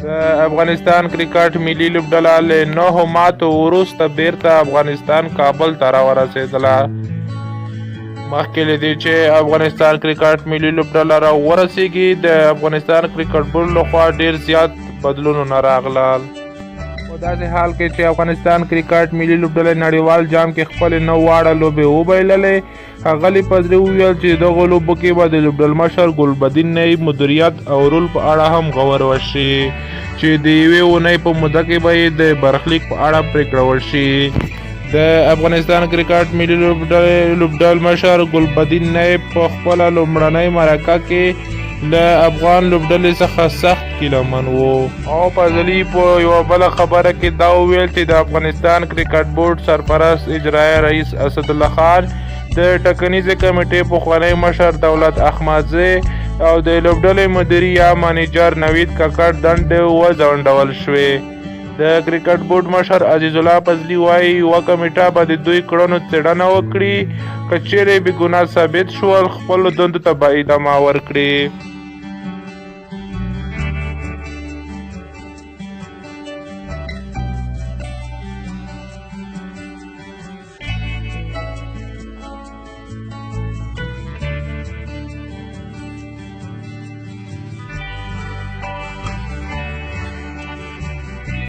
د افغانستان کرکټ ملي لوبډله له 9 ماتو وروسته بیرته افغانستان کابل ته راورسېدله. مخکې له دې چې افغانستان کرکټ ملي لوبډله راورسېږي د افغانستان کرکټ بورډ لخوا ډېر زیات بدلونونه راغلل. په داسې حال کې چې افغانستان کرکټ ملي لوبډلې نړیوال جام کې خپلې 9 واړه لوبې وبایللې. ښاغلي فضلي وویل چې دغو لوبو کې به د لوبډلمشر ګلبدین نایب مدیریت او رول په اړه هم غور وشي چې د یوې اونۍ په موده کې به یې د برخلیک په اړه پرېکړه وشي. د افغانستان کرکټ ملي لوبډلمشر ګلبدین نایب په خپله لومړنۍ مرکه کې له افغان لوبډلې څخه سخت ګیلمن و او فضلي په یوه بله خبره کې دا وویل چې د افغانستان کرکټ بورډ سرپرست اجرایي رئیس اسدالله خان د ټاکنیزې کمیټې پخوانی مشر دولت احمدزی او د لوبډلې مدیري یا منیجر نوید ککړ دندې وځنډول شوې. د کرکټ بورډ مشر عزیز الله فضلي وایي یوه کمیټه به د دوی کړنو څېړنه وکړي، که چیرې بې ګناه ثابت شول خپلو دندو ته به ادامه ورکړي.